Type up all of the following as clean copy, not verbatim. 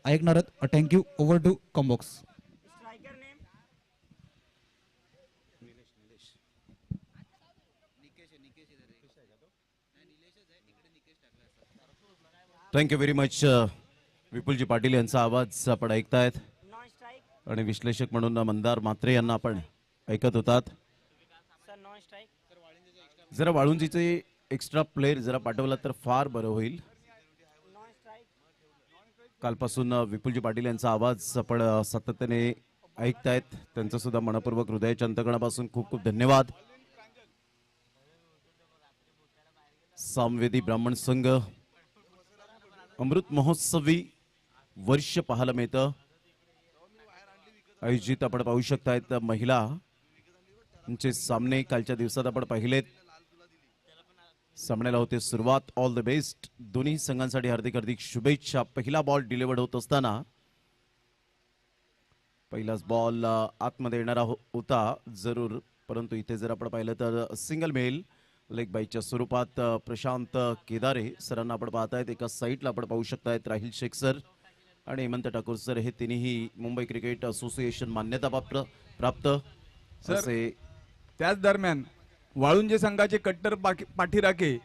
ऐकणार आहोत. Thank you. Over to combox. Thank you very much. विपुलजी पाटील यांचा आवाज आपण ऐकतायत आणि विश्लेषक म्हणून मंदार म्हात्रे यांना आपण ऐकत होतात. जरा वाळुंजीचे एक्स्ट्रा प्लेयर जरा पाठवला तर फार बरं होईल. कालपासून विपुलजी पाटील यांचा आवाज आपण सातत्याने ऐकतायत. त्यांचं सुद्धा मनपूर्वक हृदयाच्या अंतकणापासून खूप खूप धन्यवाद. सामवेदी ब्राह्मण संघ अमृत महोत्सवी वर्ष पाहायला मिळतं. आयोजित आपण पाहू शकतायत महिलांचे सामने कालच्या दिवसात आपण पाहिलेत. सामन्याला होते सुरुवात. ऑल द बेस्ट दोन्ही संघांसाठी हार्दिक हार्दिक शुभेच्छा. पहिला बॉल डिलिव्हर्ड होत असताना पहिलाच बॉल आतमध्ये येणारा होता जरूर, परंतु इथे जर आपण पाहिलं तर सिंगल मेल लेग बाईच्या स्वरूपात प्रशांत केदारे सरांना आपण पाहतायत. एका साईडला आपण पाहू शकतायत राहिल शेख सर आणि हेमंत ठाकूर सर, हे तिन्ही मुंबई क्रिकेट असोसिएशन मान्यता प्राप्त असे. त्याच दरम्यान वाळुंजे संघाचे कट्टर पाठीराखे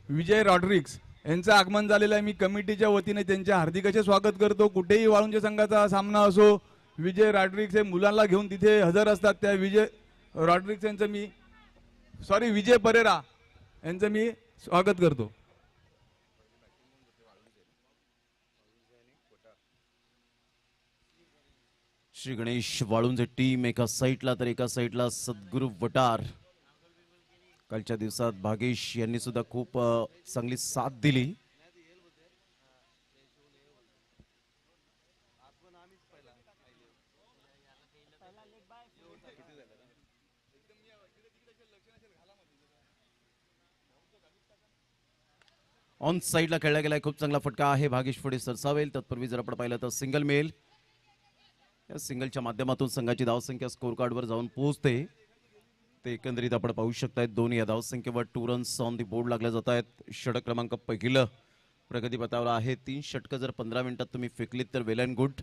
विजय रॉड्रिक्स यांचं आगमन झालेलं आहे. मी कमिटीच्या वतीने त्यांचे हार्दिक असे स्वागत करतो. कुठेही वाळुंजे संघाचा सामना असो, विजय रॉड्रिक्स हे मुलांना घेऊन तिथे हजर असतात. त्या विजय रॉड्रिक्स यांचं मी विजय परेरा यांचं मी स्वागत करतो. श्री गणेश वाळुंजे टीम एका साईडला तर एका साईडला सद्गुरू वटार. कालच्या दिवसात भागेश यांनी सुद्धा खूप चांगली साथ दिली. ऑन साईडला खेळला गेलाय. खूप चांगला फटका आहे. भागेश पुढे सरसावेल. तत्पूर्वी जर आपण पाहिलं तर सिंगल मेल. या सिंगलच्या माध्यमातून संघाची धावसंख्या स्कोर कार्डवर जाऊन पोहोचते. ते एकंदरीत आपण पाहू शकतायत. दोन या धावसंख्येवर 2 रन्स ऑन दी बोर्ड लागले जात आहेत. षटक क्रमांक पहिलं प्रगतीपथावर आहे. 3 षटकं जर 15 मिनिटात तुम्ही फेकलीत तर वेल अँड गुड.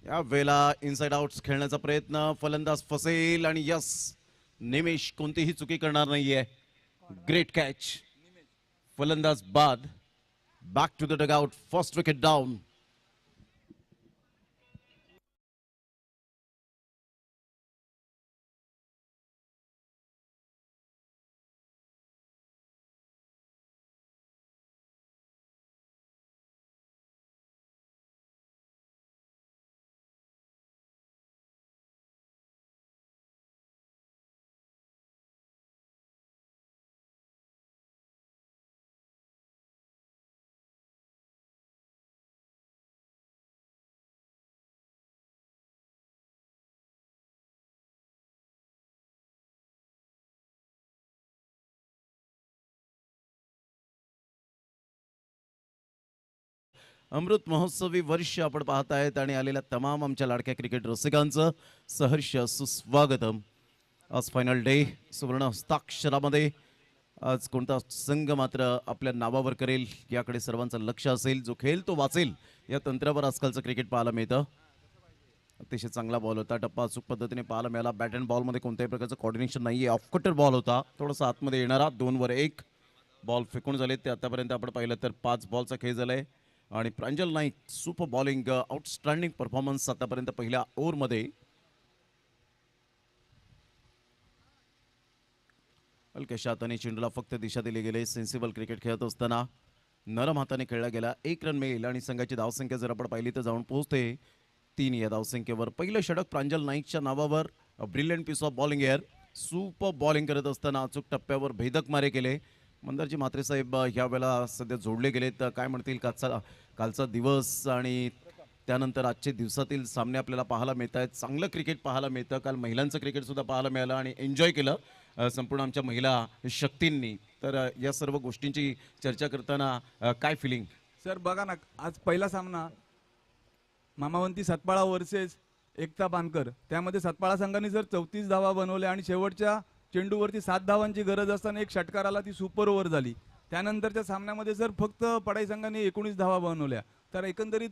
या वेळेला इनसाइड आउट खेळण्याचा प्रयत्न. फलंदाज फसेल आणि यस, निमेश कोणतीही चुकी करणार नाहीये. Great catch. फलंदाज बाद. Back to the dugout. First wicket down. अमृत महोत्सवी वर्ष आपण पाहतायत आणि आलेल्या तमाम आमच्या लाडक्या क्रिकेट रसिकांचं सहर्ष सुस्वागतम. आज फायनल डे. सुवर्ण हस्ताक्षरामध्ये आज कोणता संघ मात्र आपल्या नावावर करेल याकडे सर्वांचं लक्ष असेल. जो खेळ तो वाचेल या तंत्रावर आजकालचं क्रिकेट पाहायला मिळतं. अतिशय चांगला बॉल होता. टप्पा अचूक पद्धतीने पाहायला मिळाला. बॅट अँड बॉलमध्ये कोणत्याही प्रकारचं कॉर्डिनेशन नाहीये. ऑफ कटर बॉल होता. थोडासा आतमध्ये येणारा. 2 वर 1 बॉल फेकून झाले. ते आतापर्यंत आपण पाहिलं तर 5 बॉलचा खेळ झालाय. आणि Pranjal Naik super bowling. Outstanding performance आतापर्यंत पहिल्या ओव्हरमध्ये. हलक्याशा हाताने चेंडूला फक्त दिशा दिली गेले. सेन्सिबल क्रिकेट खेळत असताना नरम हाताने खेळला गेला. 1 रन मिळेल आणि संघाची धावसंख्या जर आपण पाहिली तर जाऊन पोहोचते 3 या धावसंख्येवर. पहिलं षटक प्रांजल नाईकच्या नावावर. Brilliant piece of bowling air. Super bowling करत असताना अचूक टप्प्यावर भेदक मारे केले. मंदारजी म्हात्रे साहेब ह्या वेळेला सध्या जोडले गेले तर काय म्हणतील. कालचा दिवस आणि त्यानंतर आजचे दिवसातील सामने आपल्याला पाहायला मिळत आहेत. चांगलं क्रिकेट पाहायला मिळतं. काल महिलांचं क्रिकेट सुद्धा पाहायला मिळालं आणि एन्जॉय केलं संपूर्ण आमच्या महिला शक्तींनी. तर या सर्व गोष्टींची चर्चा करताना काय फिलिंग. सर बघा ना, आज पहिला सामना मामावंती सतपाळा वर्सेस एकता पानकर. त्यामध्ये सतपाळा संघाने सर 34 धावा बनवल्या आणि शेवटच्या चेंडूवरती 7 धावांची गरज असताना एक षटकार आला, ती सुपर ओव्हर झाली. त्यानंतरच्या सामन्यामध्ये सर फक्त पडाई संघाने 19 धावा बनवल्या. तर एकंदरीत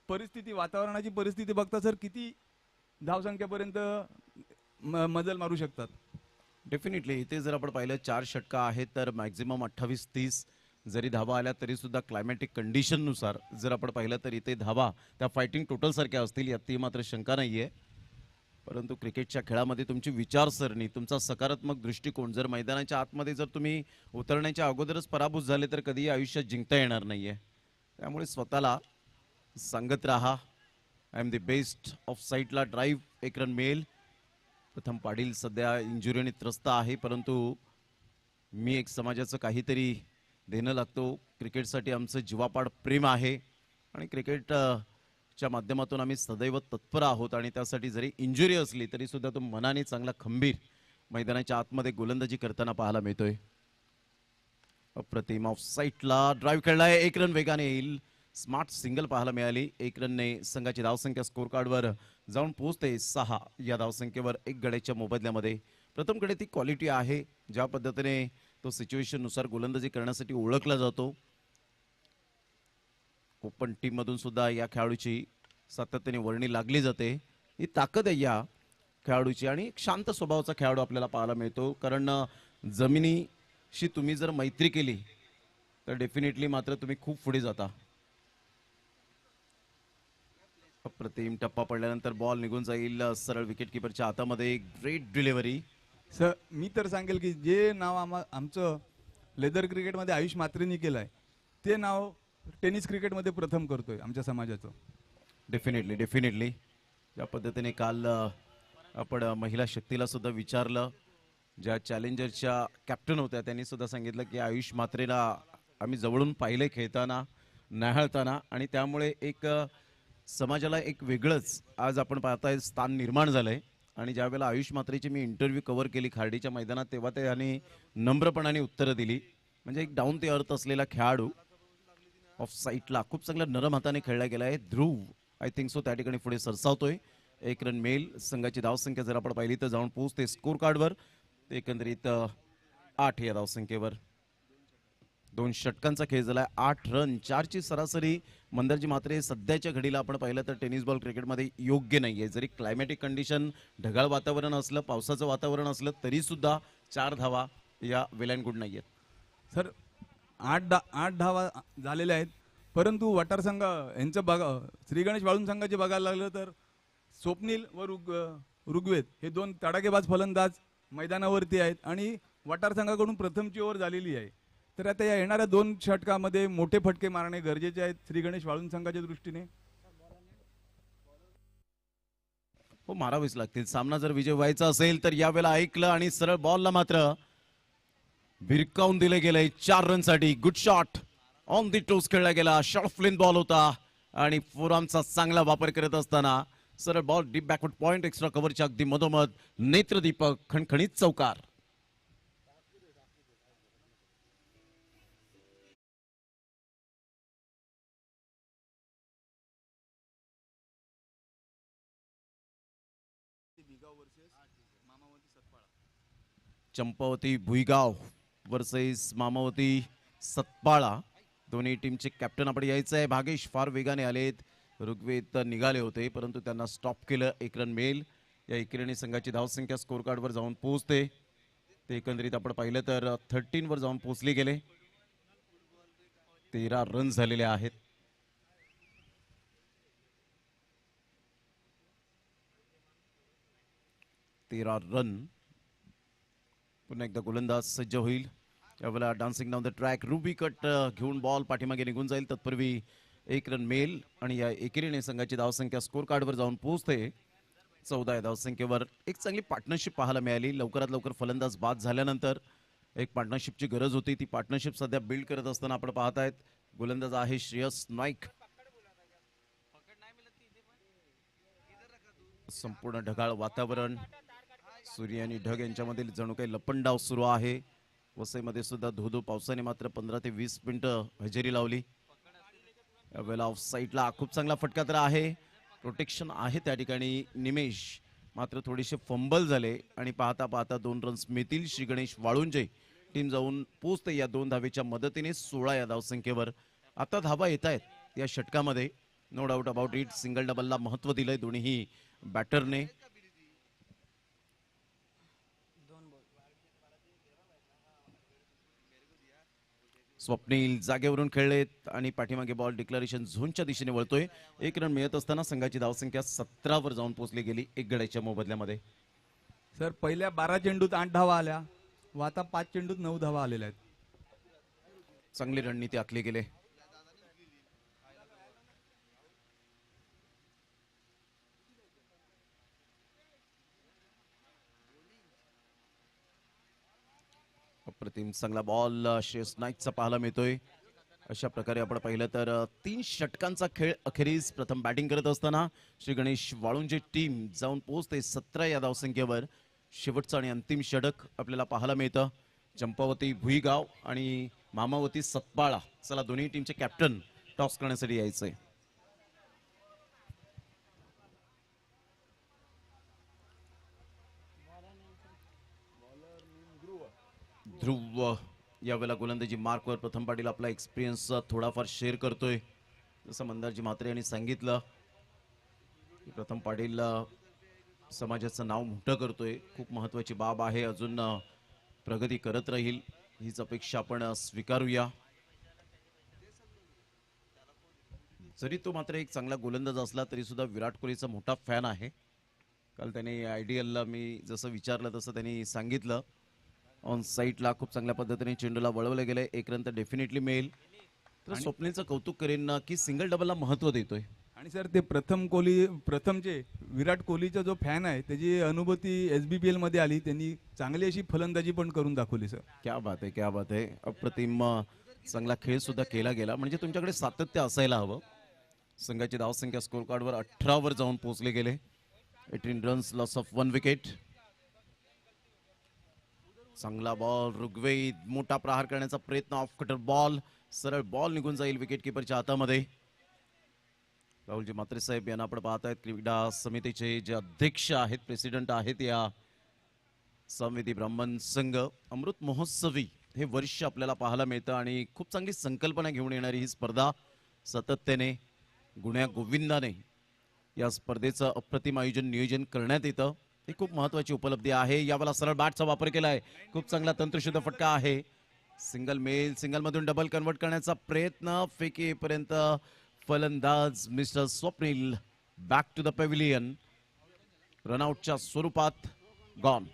परिस्थिती, वातावरणाची परिस्थिती बघता सर किती धावसंख्येपर्यंत मजल मारू शकतात? डेफिनेटली इथे जर आपण पाहिलं 4 षटका आहेत तर मॅक्झिमम 28-30 जरी धावा आल्या तरी सुद्धा क्लायमॅटिक कंडिशननुसार जर आपण पाहिलं तर इथे धावा त्या फायटिंग टोटल सारख्या असतील यात मात्र शंका नाहीये. परंतु क्रिकेटच्या खेळामध्ये तुमची विचारसरणी, तुमचा सकारात्मक दृष्टिकोन जर मैदानाच्या आतमध्ये जर तुम्ही उतरण्याच्या अगोदरच पराभूत झाले तर कधीही आयुष्यात जिंकता येणार नाहीये. त्यामुळे स्वतःला सांगत राहा, I am the best. Of साईडला ड्राईव्ह, एक रन मिळेल. प्रथम पाटील सध्या इंजुरीने त्रस्त आहे, परंतु मी एक समाजाचं काहीतरी देणं लागतो. क्रिकेटसाठी आमचं जीवापाड प्रेम आहे आणि क्रिकेटच्या माध्यमातून आम्ही सदैव तत्पर आहोत आणि त्यासाठी जरी इंजुरी असली तरी सुद्धा तो मनाने चांगला खंबीर मैदानाच्या आतमध्ये गोलंदाजी करताना पाहायला मिळतोय. अप्रतिम. ऑफ साईडला ड्राईव्ह खेळलाय, एक रन वेगाने येईल. स्मार्ट सिंगल पाहायला मिळाली. एक रनने संघाची धावसंख्या स्कोर कार्डवर जाऊन पोहोचते 6. या धावसंख्येवर एक गड्याच्या मोबदल्यामध्ये प्रथमकडे ती क्वालिटी आहे ज्या पद्धतीने तो सिच्युएशन नुसार गोलंदाजी करण्यासाठी ओळखला जातो. ओपन टीम मधून सुद्धा या खेळाडूची सातत्याने वर्णी लागली जाते. ही ताकद आहे या खेळाडूची आणि एक शांत स्वभावाचा खेळाडू आपल्याला पाहायला मिळतो. कारण जमिनीशी तुम्ही जर मैत्री केली तर डेफिनेटली मात्र तुम्ही खूप पुढे जाता. अप्रतिम. टप्पा पडल्यानंतर बॉल निघून जाईल सरळ विकेट किपरच्या हातामध्ये. Great delivery. सर मी तर सांगेल की जे नाव आमचं लेदर क्रिकेटमध्ये आयुष मात्रेंनी केलं आहे ते नाव टेनिस क्रिकेटमध्ये प्रथम करतोय आमच्या समाजाचं. Definitely definitely. ज्या पद्धतीने काल आपण महिला शक्तीला सुद्धा विचारलं, ज्या चॅलेंजरच्या कॅप्टन होत्या त्यांनी सुद्धा सांगितलं की आयुष मात्रेला आम्ही जवळून पाहिले खेळताना, न्याहाळताना आणि त्यामुळे एक समाजाला एक वेगळंच आज आपण पाहताय स्थान निर्माण झालंय. आणि ज्यावेळेला आयुष मात्रेची मी इंटरव्ह्यू कव्हर केली खार्डीच्या मैदानात तेव्हा त्यांनी नम्रपणाने उत्तरं दिली. म्हणजे एक डाऊन ते अर्थ असलेला खेळाडू. ऑफ साईडला खूप चांगल्या नरम हाताने खेळला गेला आहे. ध्रुव आय थिंक सो त्या ठिकाणी पुढे सरसावतोय. एक रन मिळेल. संघाची धावसंख्या जर आपण पाहिली तर जाऊन पोहोचते स्कोर कार्डवर एकंदरीत 8 या धावसंख्येवर. 2 षटकांचा खेळ झालाय. 8 रन, 4ची सरासरी. मंदारजी मात्रे सध्याच्या घडीला आपण पाहिलं तर टेनिस बॉल क्रिकेटमध्ये योग्य नाहीये. जरी क्लायमॅटिक कंडिशन ढगाळ वातावरण असलं, पावसाचं वातावरण असलं तरी सुद्धा 4 धावा या वेल अँड गुड नाहीयेत. सर 8 धावा झालेल्या आहेत, परंतु वटार संघ यांचं बघा, श्री गणेश वाळूंज संघाचे बघायला लागलं तर स्वप्नील व ऋग्वेद हे 2 तडाखेबाज फलंदाज मैदानावरती आहेत आणि वटार संघाकडून प्रथमची ओव्हर झालेली आहे. तर आता या येणाऱ्या 2 षटकामध्ये मोठे फटके मारणे गरजेचे आहेत श्री गणेश वाळूंज संघाच्या दृष्टीने. हो, मारावेच लागतील. सामना जर विजय व्हायचा असेल तर यावेळेला ऐकलं आणि सरळ बॉलला मात्र भिरकावून दिले गेले 4 रनसाठी. Good shot on the toes खेळला गेला. शॉर्ट फ्लेन बॉल होता आणि फोरआर्मचा चांगला वापर करत असताना सरळ ball deep backward point extra कव्हरच्या अगदी मधोमध नेत्रदीपक खणखणीत चौकार. चंपावती भुईगाव वर्सेस मामावती सतपाळा. दोन्ही टीमचे कॅप्टन आपण यायचं आहे. भागेश फार वेगाने आलेत. ऋग्वेद निघाले होते परंतु त्यांना स्टॉप केलं. 1 रन मिळेल. या एकेरीने संघाची धावसंख्या स्कोर कार्डवर जाऊन पोहोचते. ते एकंदरीत आपण पाहिलं तर 13 वर जाऊन पोहोचले गेले. 13 रन झालेले आहेत. रन. पुन्हा एकदा गोलंदाज सज्ज होईल. यावेळेला dancing down the track ruby cut घेऊन बॉल पाठीमागे निघून जाईल. तत्पूर्वी 1 रन मिळेल आणि या एकेरीने संघाची धावसंख्या स्कोर कार्डवर जाऊन पोहोचते 14 या धावसंख्येवर. एक चांगली पार्टनरशिप पाहायला मिळाली. लवकरात लवकर फलंदाज बाद झाल्यानंतर एक पार्टनरशिपची गरज होती. ती पार्टनरशिप सध्या बिल्ड करत असताना आपण पाहतायत. गोलंदाज आहे श्रेयस नाईक. संपूर्ण ढगाळ वातावरण, सूर्य आणि ढग यांच्यामधील जणू काही लपंडाव सुरू आहे. वसईमध्ये सुद्धा धोधो पावसाने मात्र 15 ते 20 मिनिटं हजेरी लावली. यावेळेला ऑफ साईडला खूप चांगला फटका तर आहे. प्रोटेक्शन आहे त्या ठिकाणी. निमेश मात्र थोडेसे फंबल झाले आणि पाहता पाहता 2 रन्स मिळतील. श्री गणेश वाळुंजे टीम जाऊन पोहोचते या 2 धावेच्या मदतीने 16 या धावसंख्येवर. आता धावा येत आहेत या षटकामध्ये, no doubt about it. Single डबलला महत्व दिलंय दोन्ही बॅटरने. स्वप्नील जागेवरून खेळलेत आणि पाठीमागे बॉल डिक्लरेशन झोनच्या दिशेने वळतोय. 1 रन मिळत असताना संघाची धावसंख्या 17 वर जाऊन पोहोचली गेली 1 गड्याच्या मोबदल्यामध्ये. सर पहिल्या 12 चेंडूत 8 धावा आल्या व आता 5 चेंडूत 9 धावा आलेल्या आहेत. चांगली रणनीती आखली गेले. अप्रतिम चांगला बॉल श्रेयस नाईकचा पाहायला मिळतोय. अशा प्रकारे आपण पाहिलं तर 3 षटकांचा खेळ अखेरीस प्रथम बॅटिंग करत असताना श्री गणेश वाळुंजे टीम जाऊन पोहोचते 17 या धावसंख्येवर. शेवटचं आणि अंतिम षटक आपल्याला पाहायला मिळतं. चंपावती भुईगाव आणि मामावती सतपाळा, चला दोन्ही टीमचे कॅप्टन टॉस करण्यासाठी यायचंय. ध्रुव यावेळेला गोलंदाजी मार्कवर. प्रथम पाटील आपला एक्सपिरियन्स थोडाफार शेअर करतोय. जसं मंदारजी म्हात्रे यांनी सांगितलं की प्रथम पाटील समाजाचं नाव मोठं करतोय, खूप महत्वाची बाब आहे. अजून प्रगती करत राहील हीच अपेक्षा आपण स्वीकारूया. जरी तो मात्र एक चांगला गोलंदाज असला तरी सुद्धा विराट कोहलीचा मोठा फॅन आहे. काल त्याने आयडियलला मी जसं विचारलं तसं त्यांनी सांगितलं. ऑन साईटला खूप चांगल्या पद्धतीने चेंडूला वळवलं गेलंय. 1 रन तर डेफिनेटली मिळेल. तर स्वप्नीलचं कौतुक करेन की सिंगल डबलला महत्व देतोय. आणि सर ते प्रथमचे विराट कोहलीचा जो फॅन आहे त्याची अनुभूती SBPL मध्ये आली. त्यांनी चांगली अशी फलंदाजी पण करून दाखवली सर. क्या बात आहे, क्या बात आहे. अप्रतिम चांगला खेळ सुद्धा केला गेला. म्हणजे तुमच्याकडे सातत्य असायला हवं. संघाची धावसंख्या स्कोर कार्डवर 18 वर जाऊन पोहोचले गेले. 18 रन्स, लॉस ऑफ 1 विकेट. चांगला बॉल ऋग्वेद, मोठा प्रहार करण्याचा प्रयत्न. ऑफ कटर बॉल, सरळ बॉल निघून जाईल विकेट किपरच्या हातामध्ये. राहुलजी म्हात्रे साहेब यांना आपण पाहत आहेत, क्रीडा समितीचे जे अध्यक्ष आहेत, प्रेसिडेंट आहेत या संविधी ब्राह्मण संघ. अमृत महोत्सवी हे वर्ष आपल्याला पाहायला मिळतं आणि खूप चांगली संकल्पना घेऊन येणारी ही स्पर्धा सातत्याने गुण्या गोविंदाने या स्पर्धेचं अप्रतिम आयोजन नियोजन करण्यात येतं. ही खूप महत्वाची उपलब्धी आहे. यावेळेला सरळ बॅटचा वापर केलाय. खूप चांगला तंत्रशुद्ध फटका आहे. सिंगल मेल, सिंगल मधून डबल कन्वर्ट करण्याचा प्रयत्न. फेकीपर्यंत फलंदाज mister Swapnil back to the pavilion. रनआउटच्या स्वरूपात गॉन.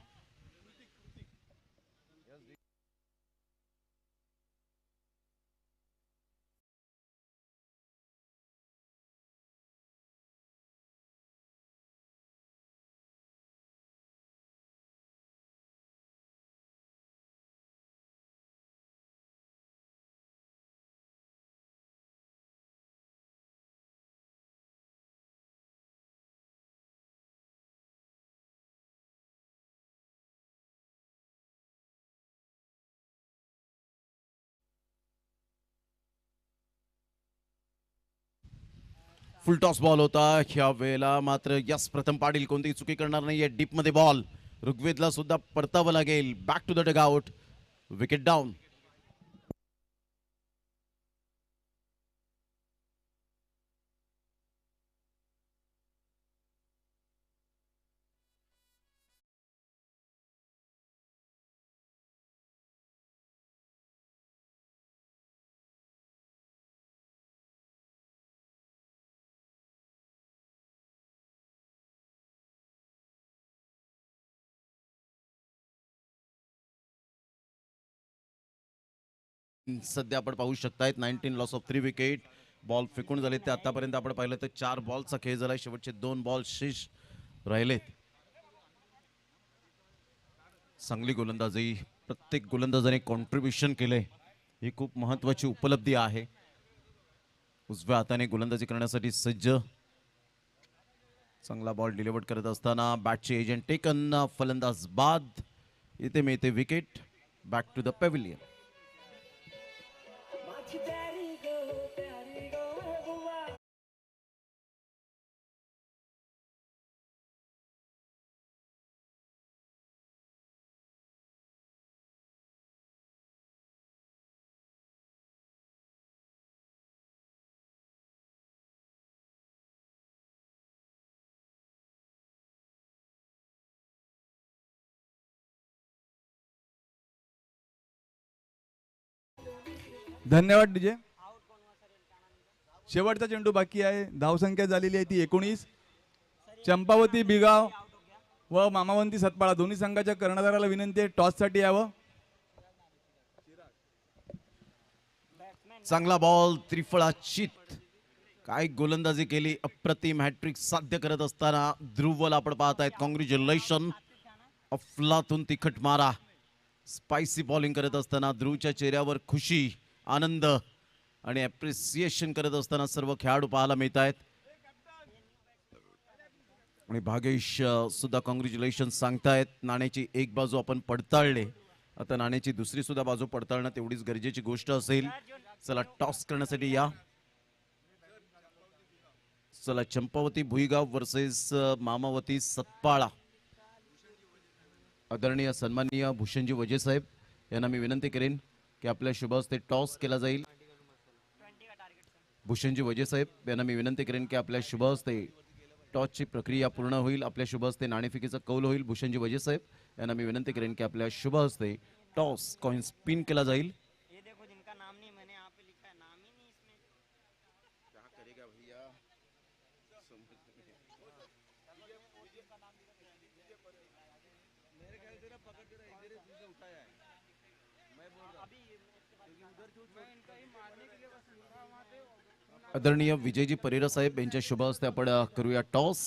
फुल टॉस बॉल होता ह्या वेळेला. मात्र यस, प्रथम पाटील कोणतीही चुकी करणार नाहीये. डीप मध्ये बॉल ऋग्वेदला सुद्धा परतावं लागेल. Back to the dugout. Wicket down. सध्या आपण पाहू शकतायत 19 लॉस ऑफ 3 विकेट. बॉल फेकून झाले ते आतापर्यंत आपण पाहिलं तर 4 बॉलचा खेळ झालाय. शेवटचे 2 बॉल शेष राहिलेत. चांगली गोलंदाजी, प्रत्येक गोलंदाजाने कॉन्ट्रीब्युशन केलंय. ही खूप महत्वाची उपलब्धी आहे. उजव्या हाताने गोलंदाजी करण्यासाठी सज्ज. चांगला बॉल डिलिव्हर करत असताना बॅटचे एजंट टेकन. फलंदाज बाद. इथे मिळते wicket. Back to the pavilion. धन्यवाद डीजे. शेवटचा चेंडू बाकी आहे. धावसंख्या झालेली आहे ती 19. चंपावती बिगाव व मामावंती सतपाळा दोन्ही संघाच्या कर्णधाराला विनंती आहे टॉससाठी यावं. चांगला बॉल त्रिफळा चित. काय गोलंदाजी केली, अप्रतिम हॅट्रिक साध्य करत असताना ध्रुवला आपण पाहत आहेत. कॉंग्रॅच्युलेशन. अफलातून तिखट मारा. स्पायसी बॉलिंग करत असताना ध्रुवच्या चेहऱ्यावर खुशी, आनंद आणि अप्रिसिएशन करत असताना सर्व खेळाडू पाहायला मिळत आहेत. आणि भागेश सुद्धा कॉंग्रॅच्युलेशन सांगतायत. नाण्याची एक बाजू आपण पडताळले, आता नाण्याची दुसरी सुद्धा बाजू पडताळणं तेवढीच गरजेची गोष्ट असेल. चला टॉस करण्यासाठी या. चला चंपावती भुईगाव वर्सेस मामावती सतपाळा. आदरणीय सन्माननीय भूषणजी वजे साहेब यांना मी विनंती करेन की आपल्या शुभ हस्ते टॉस केला जाईल. भूषणजी वजे साहेब यांना मी विनंती करेन की आपल्या शुभ हस्ते टॉसची प्रक्रिया पूर्ण होईल. आपल्या शुभ हस्ते नाणेफेकीचा कौल होईल. भूषणजी वजे साहेब यांना मी विनंती करेन की आपल्या शुभ हस्ते टॉस कॉइन स्पिन केला जाईल. आदरणीय विजयजी परेरा साहेब यांच्या शुभ हस्ते आपण करूया टॉस.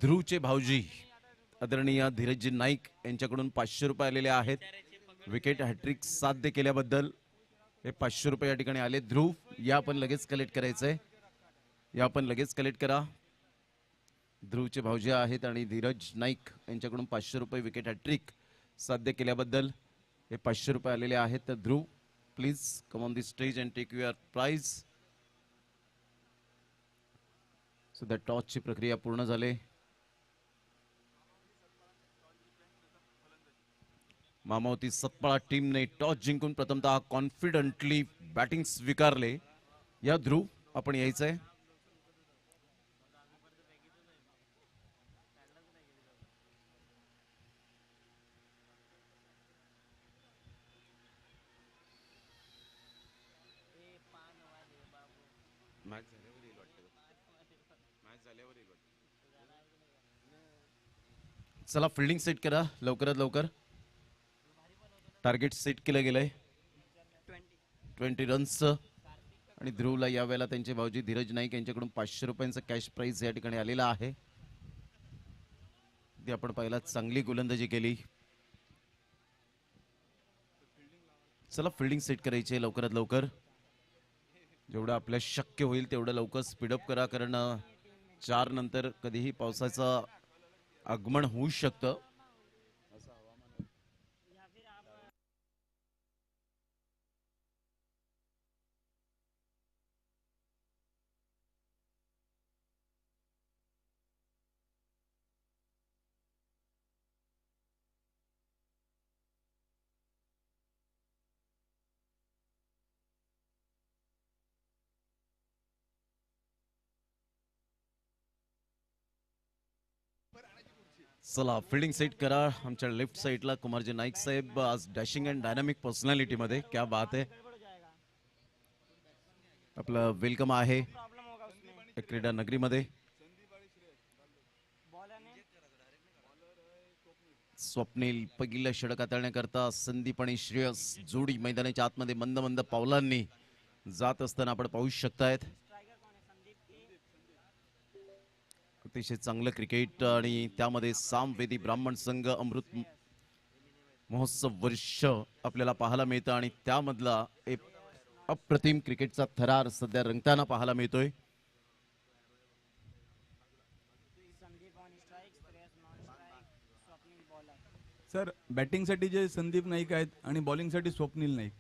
ध्रुवचे भाऊजी आदरणीय धीरजजी नाईक यांच्याकडून 500 रुपये आलेले आहेत. विकेट हॅट्रिक साध्य केल्याबद्दल हे 500 रुपये या ठिकाणी आले. ध्रुव या आपण लगेच कलेक्ट करायचंय. या आपण लगेच कलेक्ट करा. ध्रुवचे भाऊजी आहेत आणि धीरज नाईक यांच्याकडून 500 रुपये विकेट हॅट्रिक साध्य केल्याबद्दल हे 500 रुपये आलेले आहेत. तर Dhruv please come on the stage and take your prize. सध्या टॉसची प्रक्रिया पूर्ण झाली. मामावती सतपाळा टीमने टॉस जिंकून प्रथमतः कॉन्फिडंटली बॅटिंग स्वीकारले. या ध्रुव आपण यायचंय. चला फिल्डिंग सेट करा लवकरात लवकर. टार्गेट सेट केलं गेलंय 20 रन्स. आणि ध्रुवला यावेळेला त्यांचे भाऊजी धीरज नाईक यांच्याकडून 500 रुपयांचं कॅश प्राइज या ठिकाणी आलेला आहे. ती आपण पहिला चांगली गोलंदाजी केली. चला फिल्डिंग सेट करायची लवकरात लवकर. जेवढं आपल्या शक्य होईल तेवढं लवकर स्पीडअप करा, कारण 4 नंतर कधीही पावसाचं आगमन होऊ शकतं. चला फिल्डिंग सेट करा. आमच्या लेफ्ट साइडला कुमारजी नाईक साहेब आज डॅशिंग अँड डायनामिक पर्सनॅलिटी मध्ये. क्या बात आहे. आपलं वेलकम आहे क्रीडा नगरीमध्ये. स्वप्नील पहिलं षटक हाताळण्याकरता संदीप आणि श्रेयस जोडी मैदानाच्या आतमध्ये मंद मंद पावलांनी जात असताना आपण पाहू शकतायत. अतिशय चांगलं क्रिकेट आणि त्यामध्ये सामवेदी ब्राह्मण संघ अमृत महोत्सव वर्ष आपल्याला पाहायला मिळतं आणि त्यामधला एक अप्रतिम क्रिकेटचा थरार सध्या रंगताना पाहायला मिळतोय. सर बॅटिंगसाठी जे संदीप नाईक आहेत आणि बॉलिंगसाठी स्वप्नील नाईक,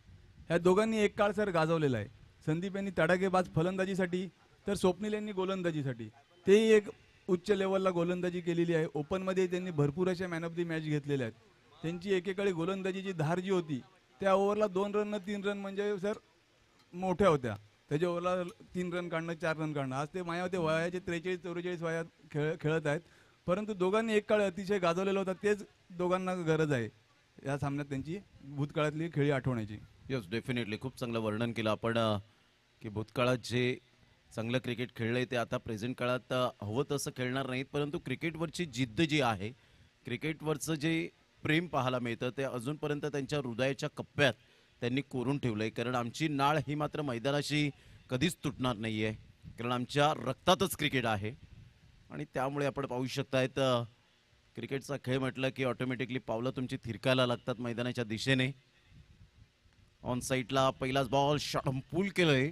ह्या दोघांनी एक काळ सर गाजवलेला आहे. संदीप यांनी तडाखेबाज फलंदाजीसाठी तर स्वप्नील यांनी गोलंदाजीसाठी तेही एक उच्च लेवलला गोलंदाजी केलेली आहे. ओपनमध्ये त्यांनी भरपूर अशा मॅन ऑफ दी मॅच घेतलेल्या आहेत. त्यांची एकेकाळी गोलंदाजीची धार जी होती त्या ओव्हरला 2 रन 3 रन म्हणजे सर मोठ्या होत्या. त्याच्या ओव्हरला 3 रन काढणं 4 रन काढणं. आज ते मायावती वयाचे 43-44 वयात खेळत आहेत. परंतु दोघांनी एक काळ अतिशय गाजवलेला होता. तेच दोघांना गरज आहे या सामन्यात त्यांची भूतकाळातली खेळी आठवण्याची. येस डेफिनेटली खूप चांगलं वर्णन केलं आपण की भूतकाळात जे चांगलं क्रिकेट खेळलंय ते आता प्रेझेंट काळात हवं तसं खेळणार नाहीत, परंतु क्रिकेटवरची जिद्द जी आहे, क्रिकेटवरचं जे प्रेम पाहायला मिळतं ते अजूनपर्यंत त्यांच्या हृदयाच्या कप्प्यात त्यांनी कोरून ठेवलंय. कारण आमची नाळ ही मात्र मैदानाशी कधीच तुटणार नाही आहे, कारण आमच्या रक्तातच क्रिकेट आहे. आणि त्यामुळे आपण पाहू शकतायत क्रिकेटचा खेळ म्हटलं की ऑटोमॅटिकली पावलं तुमची थिरकायला लागतात मैदानाच्या दिशेने. ऑन साईडला पहिलाच बॉल शॉट पूल केलंय,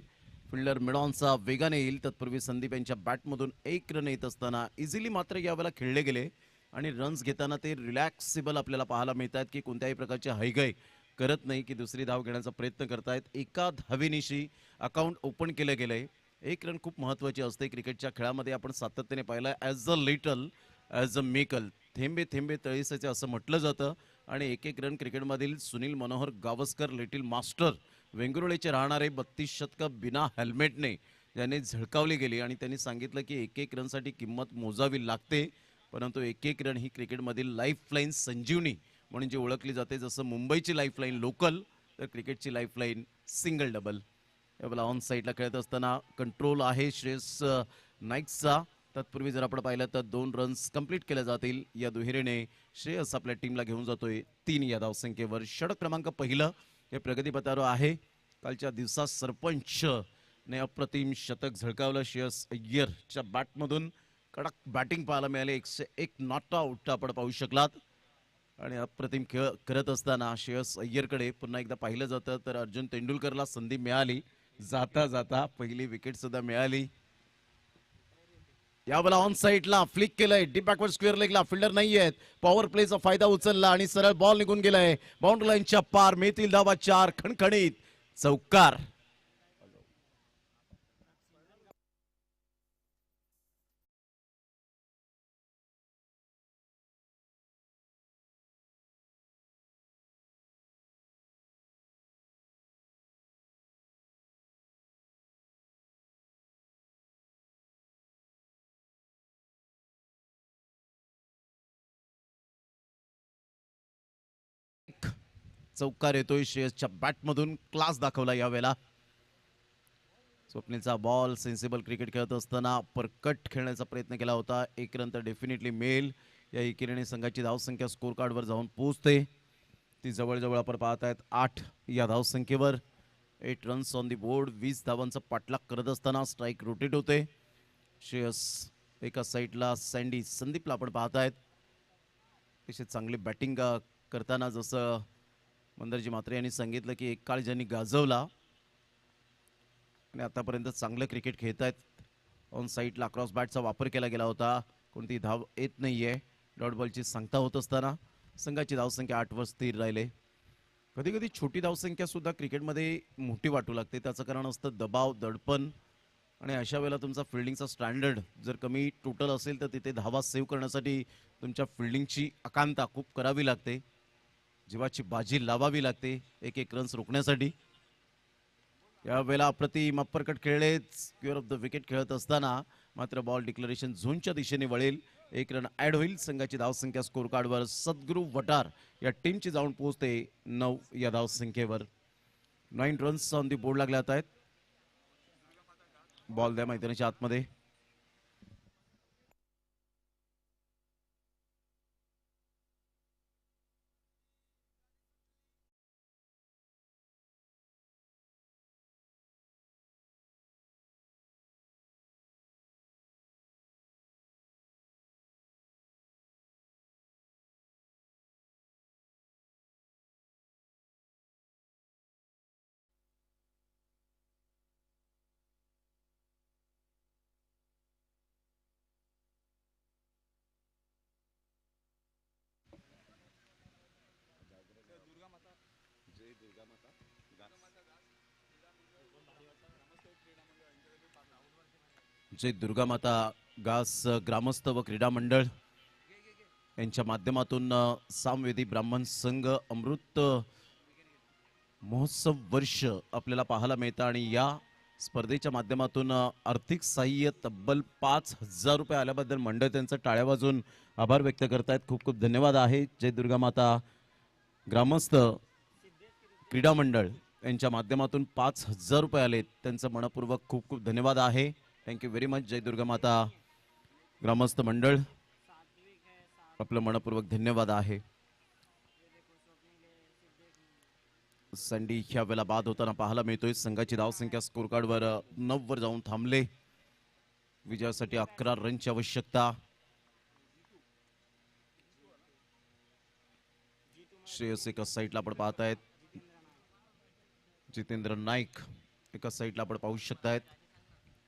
फिल्डर मिडॉनचा वेगाने येईल. तत्पूर्वी संदीप यांच्या बॅटमधून एक रन येत असताना इझिली मात्र यावेळेला खेळले गेले आणि रन्स घेताना ते रिलॅक्सेबल आपल्याला पाहायला मिळतात की कोणत्याही प्रकारची हयगय करत नाही की दुसरी धाव घेण्याचा प्रयत्न करतायत. एका धावेनिशी अकाउंट ओपन केलं गेलंय. एक रन खूप महत्त्वाची असते क्रिकेटच्या खेळामध्ये. आपण सातत्याने पाहिलं as a little as a mickle, थेंबे थेंबे तळीसाचे असं म्हटलं जातं. आणि एक एक रन क्रिकेटमधील सुनील मनोहर गावस्कर लिटिल मास्टर वेंगुर्लेचे राहणारे 32 शतकं बिना हेल्मेटने ज्याने झळकावली गेली आणि त्यांनी सांगितलं की एक एक रनसाठी किंमत मोजावी लागते, परंतु एक एक रन ही क्रिकेटमधील लाईफलाईन संजीवनी म्हणून जी ओळखली जाते. जसं मुंबईची लाईफलाईन लोकल, तर क्रिकेटची लाईफलाईन सिंगल डबल. यावेळेला ऑन साईडला खेळत असताना कंट्रोल आहे श्रेयस नाईकचा. तत्पूर्वी जर आपण पाहिलं तर 2 रन्स कंप्लीट केले जातील. या दुहेरीने श्रेयस आपल्या टीमला घेऊन जातोय 3 या धावसंख्येवर. षटक क्रमांक पहिलं हे प्रगतीपथावर आहे. कालच्या दिवसात सरपंचने अप्रतिम शतक झळकावलं. श्रेयस अय्यरच्या बॅटमधून कडक बॅटिंग पाहायला मिळाली. 101 नॉट आउट आपण पाहू शकलात. आणि अप्रतिम खेळ करत असताना श्रेयस अय्यरकडे पुन्हा एकदा पाहिलं जातं तर अर्जुन तेंडुलकरला संधी मिळाली. जाता जाता पहिली विकेट सुद्धा मिळाली. यावेळेला ऑन साईडला फ्लिक केलंय डीप बॅकवर्ड स्क्वेअर लेगला. फिल्डर नाही आहेत. पॉवर प्लेचा फायदा उचलला आणि सरळ बॉल निघून गेलाय. बाउंड्री लाईनच्या पार. मिळतील धावा 4. खणखणीत चौकार. चौकार येतोय श्रेयसच्या बॅटमधून. क्लास दाखवला यावेळेला. स्वप्नीलचा बॉल सेन्सिबल क्रिकेट खेळत असताना परकट खेळण्याचा प्रयत्न केला होता. एक रन तर डेफिनेटली मिळेल. या एकेरीने संघाची धावसंख्या स्कोर कार्डवर जाऊन पोहोचते. ती जवळजवळ आपण पाहत आहेत 8 या धावसंख्येवर. 8 रन्स ऑन दी बोर्ड. 20 धावांचा पाठलाग करत असताना स्ट्राईक रोटेट होते. श्रेयस एका साईडला, सँडी संदीपला आपण पाहत आहेत अतिशय चांगली बॅटिंग करताना. जसं मंदरजी म्हात्रे यांनी सांगितलं की एक काळ ज्यांनी गाजवला आणि आतापर्यंत चांगलं क्रिकेट खेळत आहेत. ऑन साईडला क्रॉस बॅटचा वापर केला गेला होता. कोणती धाव येत नाहीये. डॉट बॉलची सांगता होत असताना संघाची धावसंख्या 8 वर स्थिर राहिले. कधी कधी छोटी धावसंख्या सुद्धा क्रिकेटमध्ये मोठी वाटू लागते. त्याचं कारण असतं दबाव, दडपण. आणि अशा वेळेला तुमचा फिल्डिंगचा स्टँडर्ड जर कमी टोटल असेल तर तिथे धावा सेव्ह करण्यासाठी तुमच्या फिल्डिंगची आकांता खूप करावी लागते. जीवाची बाजी लावावी लागते एक एक रन्स रोखण्यासाठी. यावेळेला अप्रतिम अप्परकट खेळले. स्क्वेअर ऑफ द विकेट खेळत असताना मात्र बॉल डिक्लरेशन झोनच्या दिशेने वळेल. 1 रन ॲड होईल. संघाची धावसंख्या स्कोर कार्डवर सद्गुरू वटार या टीमची जाऊन पोहोचते 9 या धावसंख्येवर. 9 रन्स ऑन दी बोर्ड लागले आहेत. बॉल द्या मैदानाच्या आतमध्ये. जय दुर्गामाता गास ग्रामस्थ व क्रीडा मंडळ यांच्या माध्यमातून सामवेदी ब्राह्मण संघ अमृत महोत्सव वर्ष आपल्याला पाहायला मिळतं. आणि या स्पर्धेच्या माध्यमातून आर्थिक सहाय्य तब्बल 5,000 रुपये आल्याबद्दल मंडळ त्यांचं टाळ्या वाजून आभार व्यक्त करतायत. खूप खूप धन्यवाद आहे. जय दुर्गा माता ग्रामस्थ क्रीडा मंडळ यांच्या माध्यमातून 5,000 रुपये आलेत. त्यांचं मनपूर्वक खूप खूप धन्यवाद आहे. Thank you very much. जय दुर्गा माता ग्रामस्थ मंडळ, आपलं मनपूर्वक धन्यवाद आहे. सँडी ह्या वेळेला बाद होताना पाहायला मिळतोय. संघाची धावसंख्या स्कोर कार्डवर 9 वर जाऊन थांबले. विजयासाठी 11 रनची आवश्यकता. श्रेयस एका साईडला आपण पाहतायत, जितेंद्र नाईक एका साईडला आपण पाहू शकतायत.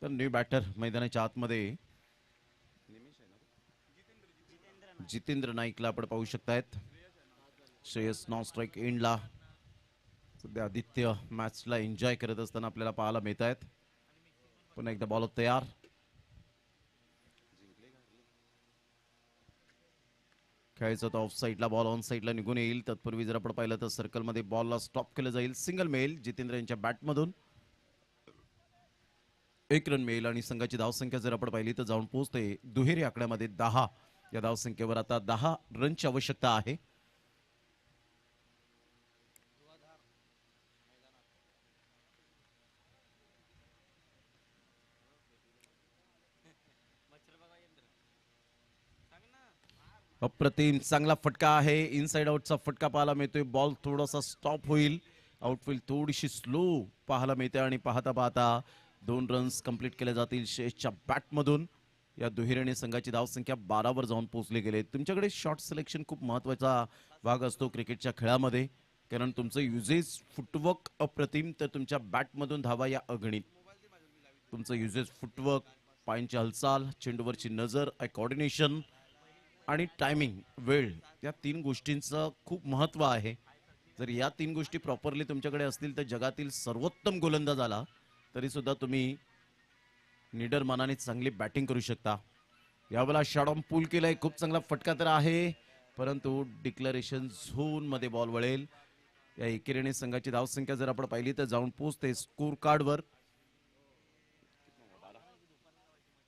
तर न्यू बॅटर मैदानाच्या आतमध्ये जितेंद्र नाईकला आपण पाहू शकतायत. श्रेयस नॉन स्ट्राईक एंडला. सध्या आदित्य मॅचला एन्जॉय करत असताना आपल्याला पाहायला मिळत आहेत. पुन्हा एकदा बॉल तयार. खेळायचं तर ऑफ साईडला बॉल ऑन साईडला निघून येईल. तत्पूर्वी जर आपण पाहिलं तर सर्कलमध्ये बॉलला स्टॉप केलं जाईल. सिंगल मिळेल जितेंद्र यांच्या बॅटमधून. 1 रन मिळेल आणि संघाची धावसंख्या जर आपण पाहिली तर जाऊन पोहोचते दुहेरी आकड्यामध्ये 10. या धावसंख्येवर आता 10 रनची आवश्यकता आहे. अप्रतिम चांगला फटका आहे. इनसाइड आउटचा फटका पाहायला मिळतोय. बॉल थोडासा स्टॉप होईल. आउटफील्ड थोडीशी स्लो पाहायला मिळते आणि पाहता पाहता 2 रन्स कंप्लीट केले जातील शेषच्या बॅटमधून. या दुहेरीने संघाची धावसंख्या 12 वर जाऊन पोहोचली गेले. तुमच्याकडे शॉट सिलेक्शन खूप महत्वाचा भाग असतो क्रिकेटच्या खेळामध्ये, कारण तुमचं युजेस फुटवर्क अप्रतिम तर तुमच्या बॅटमधून धावा या अगणित. तुमचं युजेस फुटवर्क, पायांची हालचाल, चेंडूवरची नजर, कोऑर्डिनेशन आणि टायमिंग वेळ, या 3 गोष्टींचं खूप महत्व आहे. जर या 3 गोष्टी प्रॉपरली तुमच्याकडे असतील तर जगातील सर्वोत्तम गोलंदाज आला तरी सुद्धा तुम्ही निडर मनाने चांगली बॅटिंग करू शकता. यावेळेला शॉट पूल केलाय. खूप चांगला फटका तर आहे, परंतु डिक्लरेशन झोन मध्ये बॉल वळेल. या एकेरीने संघाची धावसंख्या जर आपण पाहिली तर जाऊन पोहोचते स्कोर कार्डवर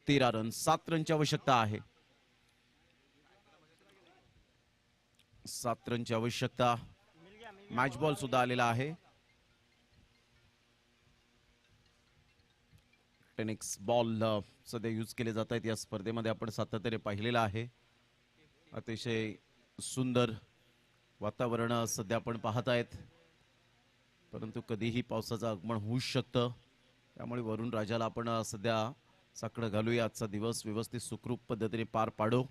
13 रन. 7 रनची आवश्यकता आहे. 7 रनची आवश्यकता. मॅच बॉल सुद्धा आलेला आहे. टेनिक्स बॉल सध्या यूज केले जात आहेत या स्पर्धेमध्ये. आपण सातत्याने पाहिलेलं आहे. अतिशय सुंदर वातावरण सध्या आपण पाहत आहेत, परंतु कधीही पावसाचं आगमन होऊ शकतं. त्यामुळे वरुण राजाला आपण सध्या साकडं घालूया. आजचा दिवस व्यवस्थित सुखरूप पद्धतीने पार पाडू.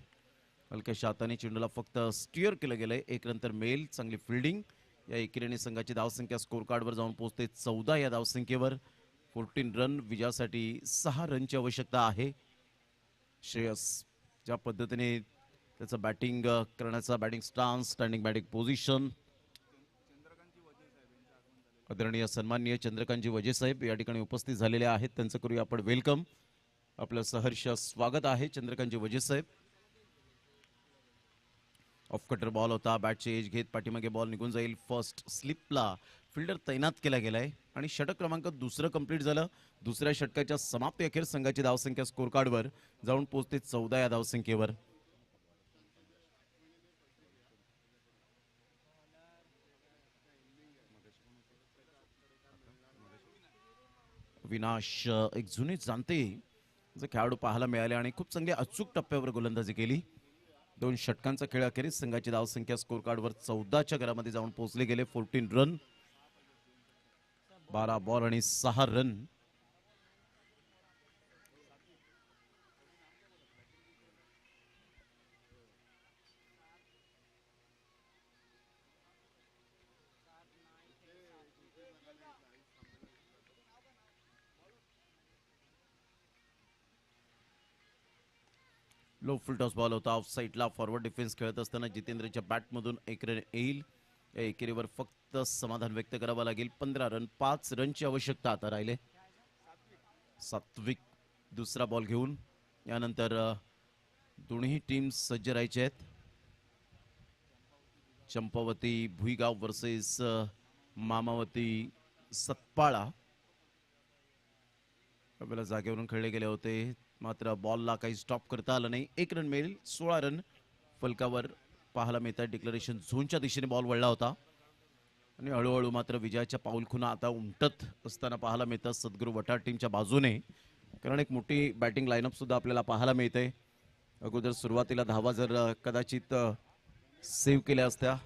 हलक्याशा हाताने चेंडूला फक्त स्टिअर केलं गेलंय. 1 रन तर मिळेल. चांगली फिल्डिंग. या एकेरीने संघाची धावसंख्या स्कोर कार्डवर जाऊन पोहोचते 14 या धावसंख्येवर. 14 रन. विजयासाठी 6 रनची आवश्यकता आहे. श्रेयस ज्या पद्धतीने त्याचं बॅटिंग करण्याचा batting stance, standing batting position, आदरणीय सन्माननीय चंद्रकांतजी वजे साहेब या ठिकाणी उपस्थित झालेले आहेत. त्यांचं करूया आपण वेलकम. आपलं सहर्ष स्वागत आहे चंद्रकांतजी वजे साहेब. ऑफ कटर बॉल होता. बॅटची एज घेत पाठीमागे बॉल निघून जाईल. फर्स्ट स्लिपला फिल्डर तैनात केला गेलाय आणि षटक क्रमांक 2 कंप्लीट झालं. दुसऱ्या षटकाच्या समाप्ती अखेर संघाची धावसंख्या स्कोर कार्डवर जाऊन पोहोचते 14 या धावसंख्येवर. विनाश एक जुने जाणते जे खेळाडू पाहायला मिळाले आणि खूप चांगली अचूक टप्प्यावर गोलंदाजी केली. 2 षटकांचा खेळ अखेरीस संघाची धावसंख्या स्कोर कार्डवर 14च्या घरामध्ये जाऊन पोहोचले गेले. 14 रन, 12 बॉल आणि 6 रन. लो फुल टॉस बॉल होता. ऑफ साईडला फॉरवर्ड डिफेन्स खेळत असताना जितेंद्रच्या बॅटमधून 1 रन येईल. या एकेरीवर फक्त समाधान व्यक्त करावं लागेल. 15 रन. 5 रनची आवश्यकता आता राहिले. सात्विक दुसरा बॉल घेऊन यानंतर दोन्ही टीम सज्ज राहायचे आहेत. चंपावती भुईगाव वर्सेस मामावती सतपाळा. आपल्याला जागेवरून खेळले गेले होते, मात्र बॉलला काही स्टॉप करता आलं नाही. 1 रन मिळेल. 16 रन फलकावर पाहायला मिळतात. डिक्लेरेशन झोनच्या दिशेने बॉल वळला होता आणि हळूहळू मात्र विजयाच्या पाऊलखुणा आता उमटत असताना पाहायला मिळतात सद्गुरू वटार टीमच्या बाजूने, कारण एक मोठी बॅटिंग लाईनअप सुद्धा आपल्याला पाहायला मिळते. अगोदर सुरुवातीला धावा जर कदाचित सेव्ह केल्या असत्या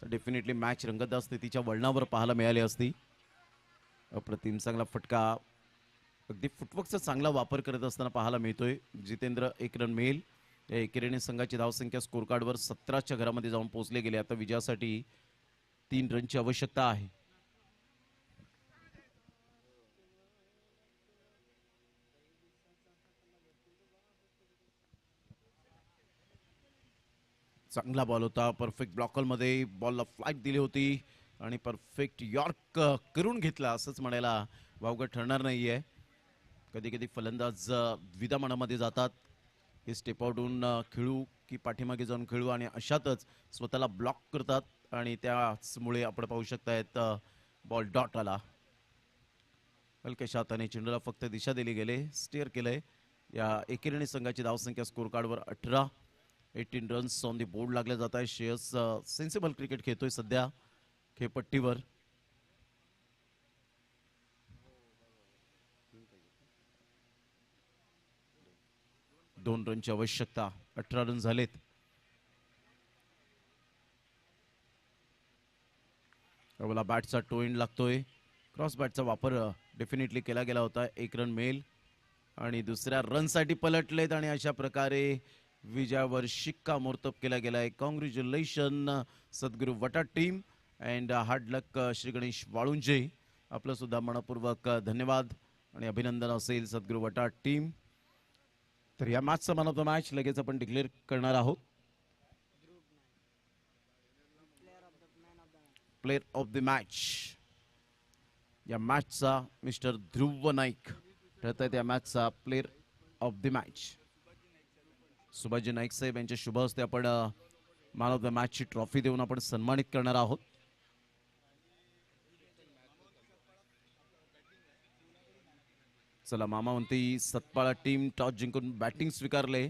तर डेफिनेटली मॅच रंगतदार स्थितीच्या वळणावर पाहायला मिळाली असती. अप्रतिम चांगला फटका, अगदी फुटवर्कचा चांगला वापर करत असताना पाहायला मिळतोय. जितेंद्र 1 रन मिळेल. या एकेरीने संघाची धावसंख्या स्कोर कार्डवर 17च्या घरामध्ये जाऊन पोहोचले गेले. आता विजयासाठी 3 रनची आवश्यकता आहे. चांगला बॉल होता. परफेक्ट ब्लॉकलमध्ये बॉलला फ्लाईट दिली होती आणि परफेक्ट यॉर्क करून घेतला असंच म्हणायला वावगं ठरणार नाहीये. कधी कधी फलंदाज द्विधा मनामध्ये जातात, हे स्टेप आउट होऊन खेळू की पाठीमागे जाऊन खेळू, आणि अशातच स्वतःला ब्लॉक करतात आणि त्याचमुळे आपण पाहू शकतायत बॉल डॉट आला. हलक्याशा हाताने चेंडूला फक्त दिशा दिली गेले. स्टेअर केलंय. या एकेरीने संघाची धावसंख्या स्कोर कार्डवर 18 रन्स ऑन दी बोर्ड लागले जात आहे. श्रेयस सेन्सिबल क्रिकेट खेळतोय सध्या खेळपट्टीवर. दोन रनची आवश्यकता. 18 रन झालेत. अवला बॅटचा टो एंड लागतोय. क्रॉस बॅटचा वापर डेफिनेटली केला गेला होता. 1 रन मिळेल आणि दुसऱ्या रनसाठी पलटलेत आणि अशा प्रकारे विजयावर शिक्कामोर्तब केला गेला आहे. कॉंग्रॅच्युलेशन सद्गुरू वटा टीम अँड हार्ड लक श्री गणेश वाळुंजे. आपलं सुद्धा मनपूर्वक धन्यवाद आणि अभिनंदन असेल सद्गुरू वटा टीम. तर या मॅचचा मॅन ऑफ द मॅच लगेच आपण डिक्लेअर करणार आहोत. प्लेयर ऑफ द मॅच या मॅचचा मिस्टर ध्रुव नाईक ठरत आहेत. या मॅचचा player of the match Subhaji Naik साहेब यांच्या शुभ हस्ते आपण मॅन ऑफ द मॅचची ट्रॉफी देऊन आपण सन्मानित करणार आहोत. चला मामा म्हणते सतपाळा टीम टॉस जिंकून बॅटिंग स्वीकारले.